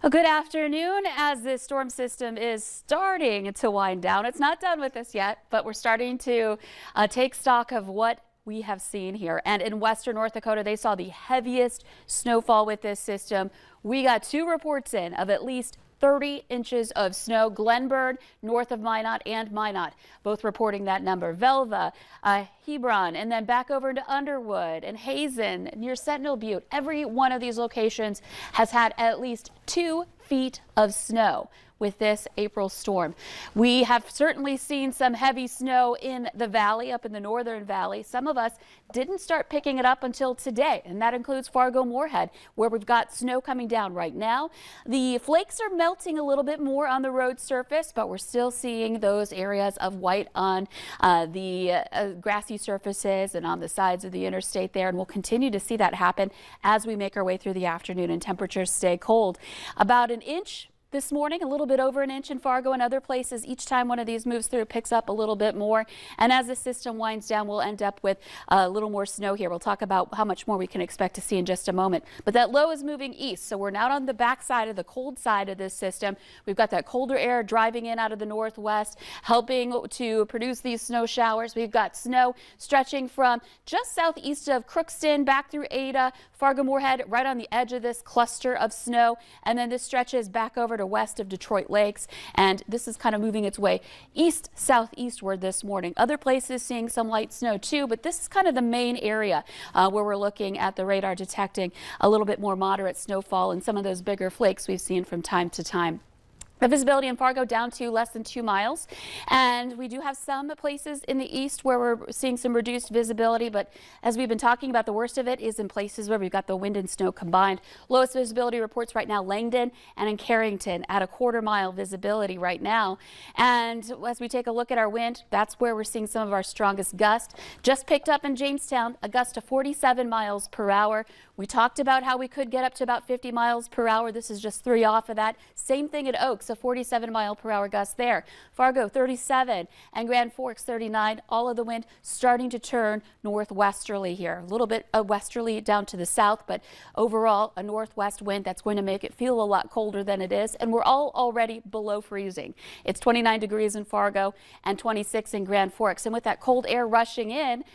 A good afternoon. As this storm system is starting to wind down, it's not done with us yet, but we're starting to take stock of what we have seen here. And in western North Dakota, they saw the heaviest snowfall with this system. We got 2 reports in of at least 30 inches of snow. Glenburn, north of Minot, and Minot, both reporting that number. Velva, Hebron, and then back over to Underwood and Hazen near Sentinel Butte. Every one of these locations has had at least 2 feet of snow with this April storm. We have certainly seen some heavy snow in the valley, up in the northern valley. Some of us didn't start picking it up until today, and that includes Fargo-Moorhead, where we've got snow coming down right now. The flakes are melting a little bit more on the road surface, but we're still seeing those areas of white on the grassy surfaces and on the sides of the interstate there, and we'll continue to see that happen as we make our way through the afternoon and temperatures stay cold. About an inch this morning, a little bit over an inch in Fargo and other places. Each time one of these moves through, it picks up a little bit more. And as the system winds down, we'll end up with a little more snow here. We'll talk about how much more we can expect to see in just a moment. But that low is moving east, so we're now on the back side of the cold side of this system. We've got that colder air driving in out of the northwest, helping to produce these snow showers. We've got snow stretching from just southeast of Crookston back through Ada, Fargo-Moorhead, right on the edge of this cluster of snow. And then this stretches back over to west of Detroit Lakes, and this is kind of moving its way east southeastward this morning. Other places seeing some light snow too, but this is kind of the main area where we're looking at the radar detecting a little bit more moderate snowfall and some of those bigger flakes we've seen from time to time. The visibility in Fargo down to less than 2 miles, and we do have some places in the east where we're seeing some reduced visibility, but as we've been talking about, the worst of it is in places where we've got the wind and snow combined. Lowest visibility reports right now Langdon and in Carrington at a 1/4 mile visibility right now. And as we take a look at our wind, that's where we're seeing some of our strongest gusts. Just picked up in Jamestown, a gust of 47 miles per hour. We talked about how we could get up to about 50 miles per hour. This is just 3 off of that. Same thing at Oaks, a 47-mile-per-hour gust there. Fargo 37 and Grand Forks 39. All of the wind starting to turn northwesterly here. A little bit of westerly down to the south, but overall a northwest wind that's going to make it feel a lot colder than it is. And we're all already below freezing. It's 29 degrees in Fargo and 26 in Grand Forks. And with that cold air rushing in,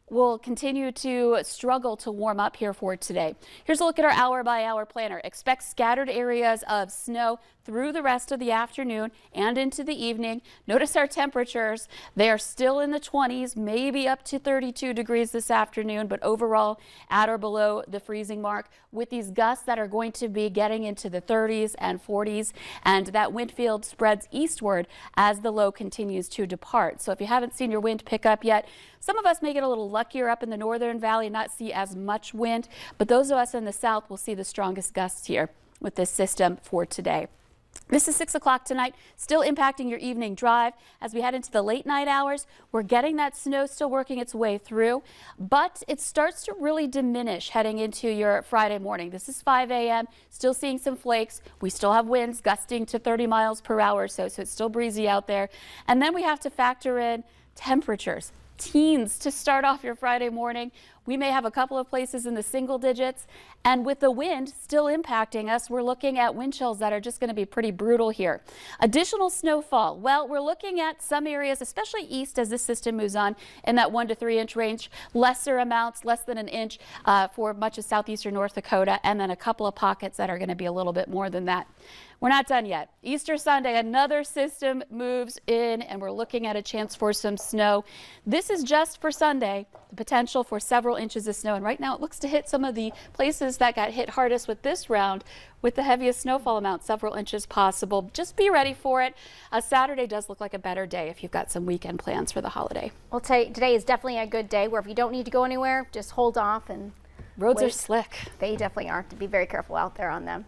we'll continue to struggle to warm up here for today. Here's a look at our hour-by-hour planner. Expect scattered areas of snow through the rest of the afternoon and into the evening. Notice our temperatures. They are still in the 20s, maybe up to 32 degrees this afternoon, but overall at or below the freezing mark with these gusts that are going to be getting into the 30s and 40s, and that wind field spreads eastward as the low continues to depart. So if you haven't seen your wind pick up yet, some of us may get a little luckier up in the northern valley and not see as much wind, but those of us in the south will see the strongest gusts here with this system for today. This is 6 o'clock tonight, still impacting your evening drive. As we head into the late night hours, we're getting that snow still working its way through, but it starts to really diminish heading into your Friday morning. This is 5 a.m., still seeing some flakes. We still have winds gusting to 30 miles per hour, so it's still breezy out there. And then we have to factor in temperatures. Teens to start off your Friday morning. We may have a couple of places in the single digits, and with the wind still impacting us, we're looking at wind chills that are just going to be pretty brutal here. Additional snowfall. Well, we're looking at some areas, especially east as this system moves on, in that 1 to 3 inch range. Lesser amounts, less than an inch for much of southeastern North Dakota, and then a couple of pockets that are going to be a little bit more than that. We're not done yet. Easter Sunday, another system moves in, and we're looking at a chance for some snow. This is just for Sunday, the potential for several inches of snow. And right now it looks to hit some of the places that got hit hardest with this round with the heaviest snowfall amount, several inches possible. Just be ready for it. Saturday does look like a better day if you've got some weekend plans for the holiday. Well, today is definitely a good day where if you don't need to go anywhere, just hold off and roads wait. are slick. They definitely are. To be very careful out there on them.